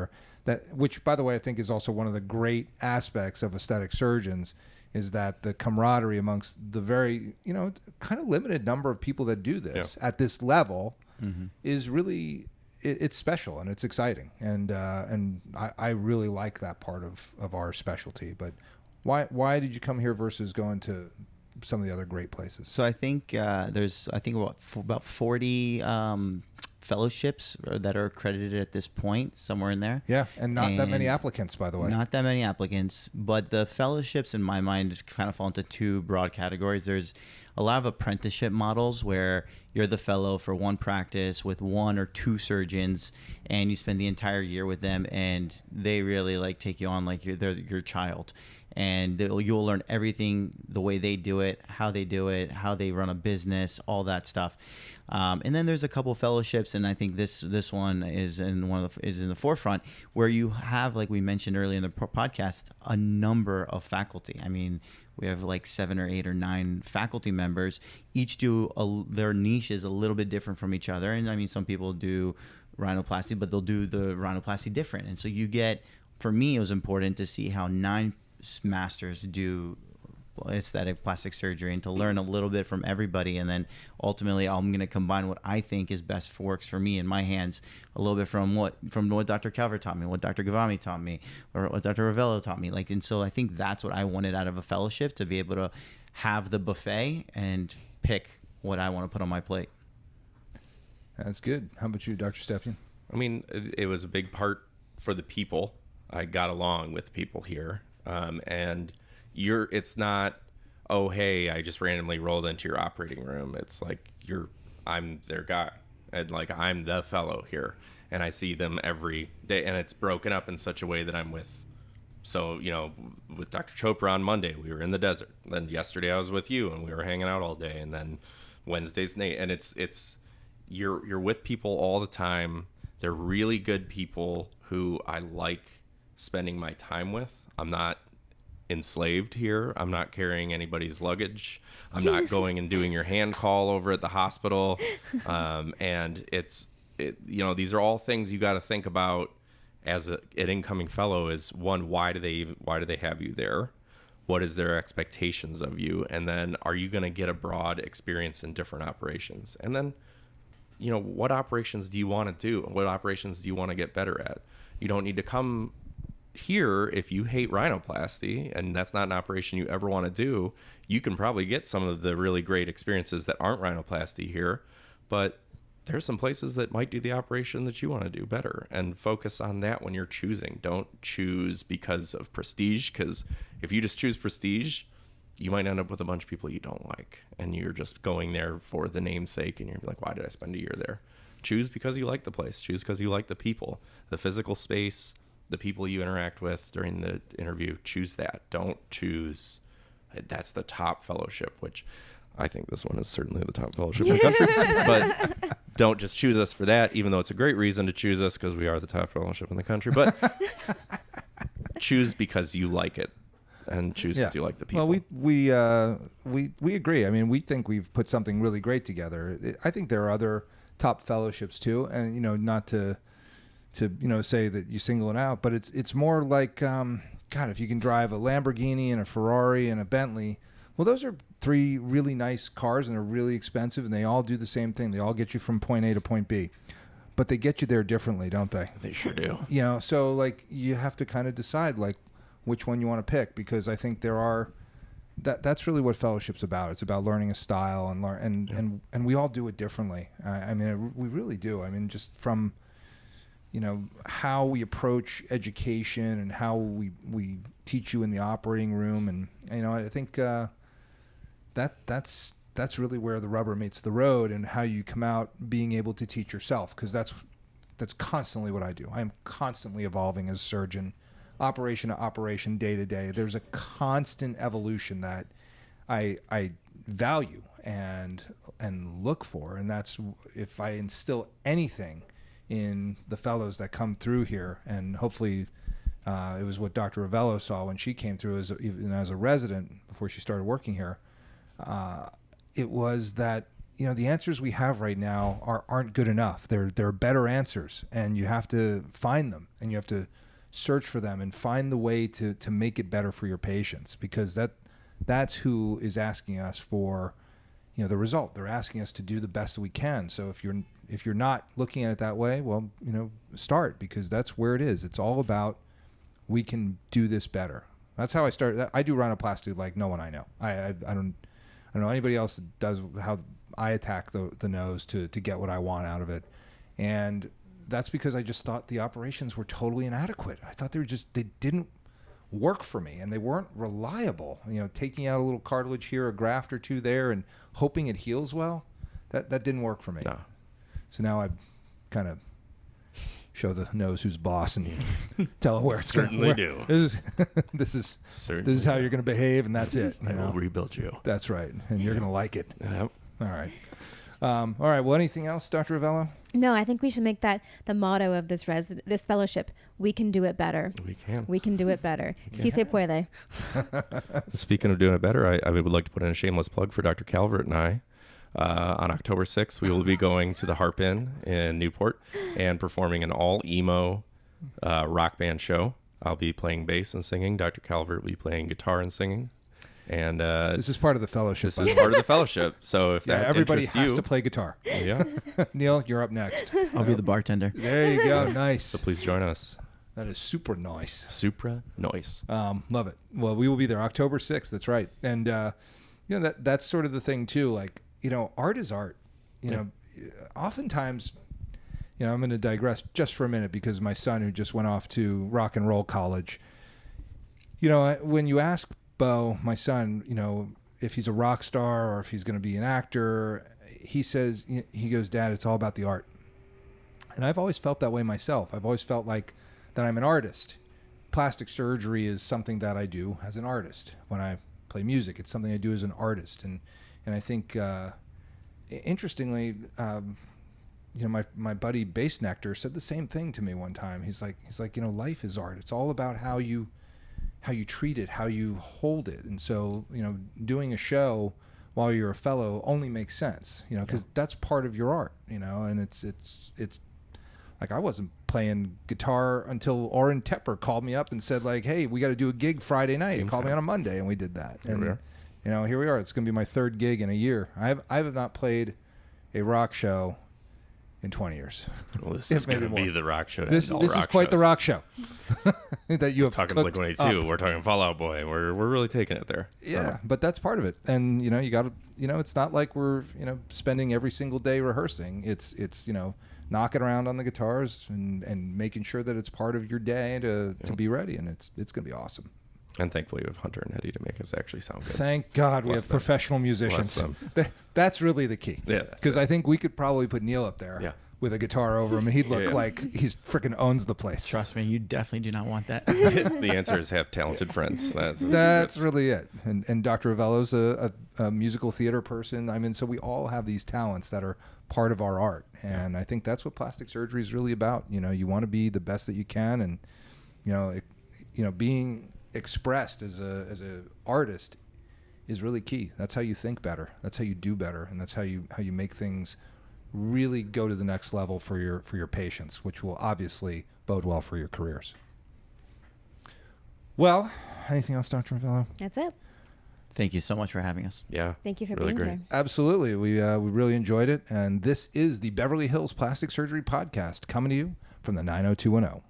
which, by the way, I think is also one of the great aspects of aesthetic surgeons is that the camaraderie amongst the very, kind of limited number of people that do this at this level is really, it's special and it's exciting. And I really like that part of our specialty. But why did you come here versus going to some of the other great places? So I think there's about 40 fellowships that are accredited at this point, somewhere in there. Yeah, and not that many applicants, by the way. Not that many applicants, but the fellowships, in my mind, kind of fall into two broad categories. There's a lot of apprenticeship models where you're the fellow for one practice with one or two surgeons, and you spend the entire year with them, and they really take you on like they're your child. And you'll learn everything, the way they do it, how they run a business, all that stuff. And then there's a couple fellowships, and I think this one is in the forefront, where you have, like we mentioned earlier in the podcast, a number of faculty. I mean, we have 7 or 8 or 9 faculty members. Each do their niche is a little bit different from each other, and I mean, some people do rhinoplasty, but they'll do the rhinoplasty different. And so you get, for me, it was important to see how 9 masters do aesthetic plastic surgery and to learn a little bit from everybody, and then ultimately I'm going to combine what I think is best works for me in my hands, a little bit from what Dr. Calvert taught me, what Dr. Gavami taught me, or what Dr. Rovelo taught me. And so I think that's what I wanted out of a fellowship, to be able to have the buffet and pick what I want to put on my plate. That's good. How about you, Dr. Stepien? I mean, it was a big part for the people. I got along with people here. And it's not, oh, hey, I just randomly rolled into your operating room. It's like I'm their guy, and I'm the fellow here, and I see them every day, and it's broken up in such a way that I'm with. So, with Dr. Chopra on Monday, we were in the desert. Then yesterday I was with you, and we were hanging out all day. And then Wednesday's Nate, and it's you're with people all the time. They're really good people who I like spending my time with. I'm not enslaved here. I'm not carrying anybody's luggage. I'm not going and doing your hand call over at the hospital. And these are all things you got to think about as an incoming fellow. Is one, why do they have you there? What is their expectations of you? And then, are you going to get a broad experience in different operations? And then, what operations do you want to do? What operations do you want to get better at? You don't need to come here if you hate rhinoplasty and that's not an operation you ever want to do. You can probably get some of the really great experiences that aren't rhinoplasty here, but there's some places that might do the operation that you want to do better, and focus on that when you're choosing. Don't choose because of prestige, because if you just choose prestige, you might end up with a bunch of people you don't like, and you're just going there for the namesake, and you're like, why did I spend a year there? choose because you like the place. Choose because you like the people, the physical space, the people you interact with during the interview. Choose that. Don't choose. That's the top fellowship, which I think this one is certainly the top fellowship in the country. But don't just choose us for that, even though it's a great reason to choose us because we are the top fellowship in the country. But choose because you like it, and choose because you like the people. Well, we agree. I mean, we think we've put something really great together. I think there are other top fellowships too, and not to say that you single it out, but it's more like God, if you can drive a Lamborghini and a Ferrari and a Bentley, well, those are three really nice cars and they're really expensive and they all do the same thing. They all get you from point A to point B, but they get you there differently, don't they? They sure do. So like you have to kind of decide like which one you want to pick, because I think that's really what fellowship's about. It's about learning a style and we all do it differently. I mean, we really do. I mean, just from how we approach education and how we teach you in the operating room. And, I think that's really where the rubber meets the road, and how you come out being able to teach yourself. Cause that's constantly what I do. I'm constantly evolving as a surgeon, operation to operation, day to day. There's a constant evolution that I value and look for. And that's, if I instill anything in the fellows that come through here, and hopefully it was what Dr. Rovelo saw when she came through as a resident before she started working here. It was that the answers we have right now aren't good enough. They're better answers, and you have to find them, and you have to search for them and find the way to make it better for your patients, because that's who is asking us for the result. They're asking us to do the best that we can. So if you're not looking at it that way, well, start, because that's where it is. It's all about, we can do this better. That's how I started. I do rhinoplasty like no one I know. I don't know anybody else that does how I attack the nose to get what I want out of it. And that's because I just thought the operations were totally inadequate. I thought they didn't work for me, and they weren't reliable. Taking out a little cartilage here, a graft or two there, and hoping it heals well, that didn't work for me. No. So now I kind of show the nose who's boss and tell it where it's going. Certainly do. This is how you're going to behave, and that's it. I will rebuild you. That's right, and you're going to like it. Yep. All right. All right. Well, anything else, Dr. Rovelo? No, I think we should make that the motto of this fellowship. We can do it better. We can. We can do it better. Si se puede. Speaking of doing it better, I would like to put in a shameless plug for Dr. Calvert and I. On October 6th, we will be going to the Harp Inn in Newport and performing an all emo rock band show. I'll be playing bass and singing. Dr. Calvert will be playing guitar and singing. And this is part of the fellowship. This is part of the fellowship. So if that everybody interests has you, to play guitar. Yeah. Neil, you're up next. I'll be the bartender. There you go. Nice. So please join us. That is super nice. Supra noise. Love it. Well, we will be there October 6th. That's right. And that's sort of the thing too. Like, art is art. Oftentimes, I'm going to digress just for a minute, because my son, who just went off to rock and roll college, when you ask Bo, my son, if he's a rock star or if he's going to be an actor, he goes, Dad, it's all about the art. And I've always felt that way myself. I've always felt like that I'm an artist. Plastic surgery is something that I do as an artist. When I play music, it's something I do as an artist. And I think, interestingly, my buddy Bass Nectar said the same thing to me one time. He's like, life is art. It's all about how you treat it, how you hold it. And so, doing a show while you're a fellow only makes sense, because that's part of your art, and it's like, I wasn't playing guitar until Orrin Tepper called me up and said, like, hey, we got to do a gig Friday night. He called me on a Monday, and we did that. Here we are. Here we are. It's going to be my third gig in a year. I have not played a rock show in 20 years. Well, this is going to be the rock show. This is quite the rock show that you have talking cooked Blink-182. up. We're talking Fall Out Boy. We're really taking it there. Yeah, but that's part of it. And you got to, it's not like we're spending every single day rehearsing. It's knocking around on the guitars and making sure that it's part of your day to be ready, and it's going to be awesome. And thankfully, we have Hunter and Eddie to make us actually sound good. Thank God we Bless have them. professional musicians. Bless them. That's really the key. Yeah, Because I think we could probably put Neil up there. Yeah. with a guitar over him, and he'd look Yeah. like he's freaking owns the place. Trust me, you definitely do not want that. The answer is have talented friends. That's really it. And Dr. Rovelo's a musical theater person. I mean, so we all have these talents that are part of our art, and I think that's what plastic surgery is really about. You know, you want to be the best that you can, and being expressed as a artist is really key. That's how you think better. That's how you do better, and that's how you make things really go to the next level for your patients, which will obviously bode well for your careers. Well, anything else, Dr. Rovelo? That's it. Thank you so much for having us. Yeah. Thank you for really being great. here. Absolutely. We really enjoyed it. And this is the Beverly Hills Plastic Surgery Podcast, coming to you from the 90210.